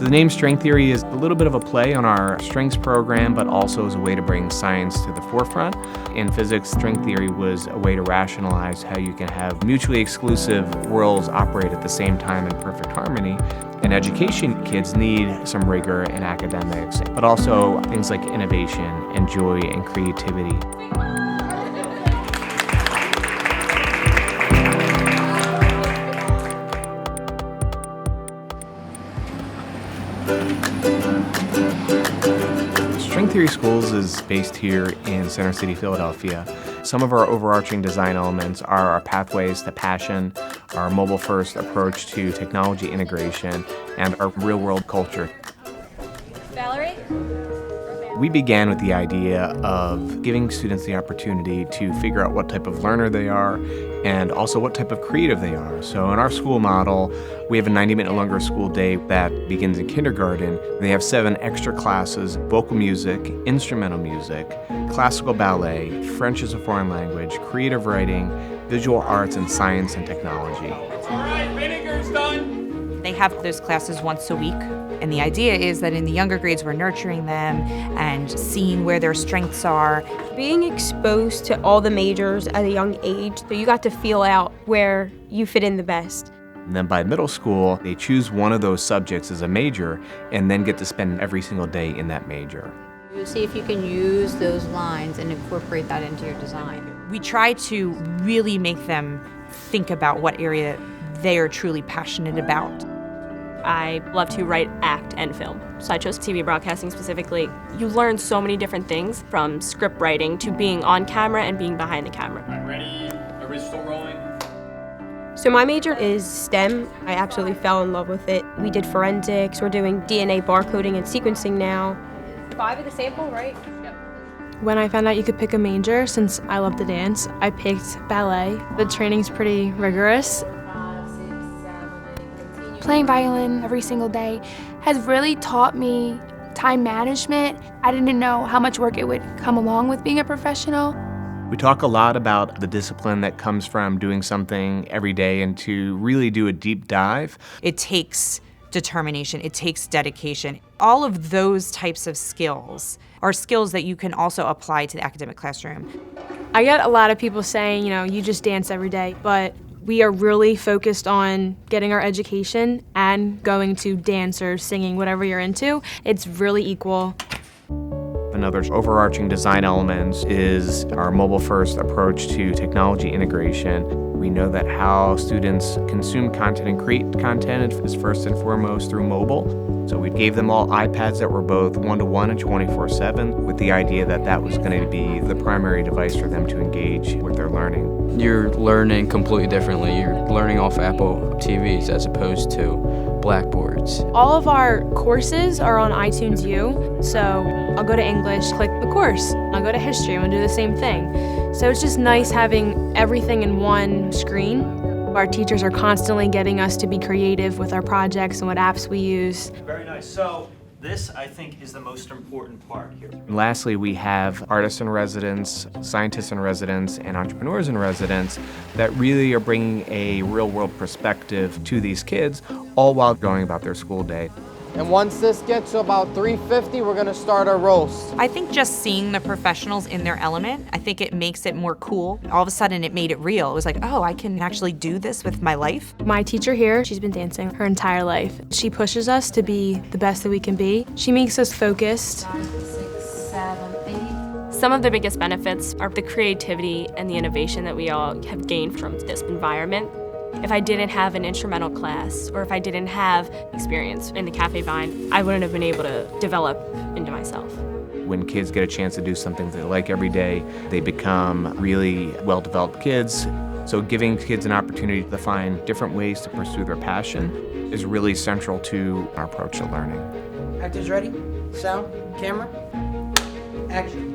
The name String Theory is a little bit of a play on our strings program, but also as a way to bring science to the forefront. In physics, string theory was a way to rationalize how you can have mutually exclusive worlds operate at the same time in perfect harmony. In education, kids need some rigor in academics, but also things like innovation and joy and creativity. String Theory Schools is based here in Center City, Philadelphia. Some of our overarching design elements are our pathways to passion, our mobile-first approach to technology integration, and our real-world culture. Valerie? We began with the idea of giving students the opportunity to figure out what type of learner they are and also what type of creative they are. So in our school model, we have a 90-minute longer school day that begins in kindergarten. They have 7 extra classes: vocal music, instrumental music, classical ballet, French as a foreign language, creative writing, visual arts, and science and technology. All right, vinegar's done. They have those classes once a week. And the idea is that in the younger grades, we're nurturing them and seeing where their strengths are. Being exposed to all the majors at a young age, so you got to feel out where you fit in the best. And then by middle school, they choose one of those subjects as a major and then get to spend every single day in that major. You see if you can use those lines and incorporate that into your design. We try to really make them think about what area they are truly passionate about. I love to write, act, and film. So I chose TV broadcasting specifically. You learn so many different things, from script writing to being on camera and being behind the camera. All right, ready? Everybody's still rolling? So my major is STEM. I absolutely fell in love with it. We did forensics, we're doing DNA barcoding and sequencing now. 5 of the sample, right? Yep. When I found out you could pick a major, since I love to dance, I picked ballet. The training's pretty rigorous. Playing violin every single day has really taught me time management. I didn't know how much work it would come along with being a professional. We talk a lot about the discipline that comes from doing something every day, and to really do a deep dive. It takes determination, it takes dedication. All of those types of skills are skills that you can also apply to the academic classroom. I get a lot of people saying, you just dance every day, but we are really focused on getting our education and going to dance or singing, whatever you're into. It's really equal. Another overarching design element is our mobile-first approach to technology integration. We know that how students consume content and create content is first and foremost through mobile. So we gave them all iPads that were both one-to-one and 24/7, with the idea that that was going to be the primary device for them to engage with their learning. You're learning completely differently. You're learning off Apple TVs as opposed to blackboards. All of our courses are on iTunes U, so I'll go to English, click the course. I'll go to history, I'm gonna do the same thing. So it's just nice having everything in one screen. Our teachers are constantly getting us to be creative with our projects and what apps we use. Very nice. So this, I think, is the most important part here. And lastly, we have artists in residence, scientists in residence, and entrepreneurs in residence that really are bringing a real-world perspective to these kids, all while going about their school day. And once this gets to about 350, we're gonna start our roast. I think just seeing the professionals in their element, I think it makes it more cool. All of a sudden it made it real. It was like, oh, I can actually do this with my life. My teacher here, she's been dancing her entire life. She pushes us to be the best that we can be. She makes us focused. 5, 6, 7, 8. Some of the biggest benefits are the creativity and the innovation that we all have gained from this environment. If I didn't have an instrumental class, or if I didn't have experience in the Cafe Vine, I wouldn't have been able to develop into myself. When kids get a chance to do something they like every day, they become really well-developed kids. So giving kids an opportunity to find different ways to pursue their passion is really central to our approach to learning. Actors ready? Sound? Camera? Action.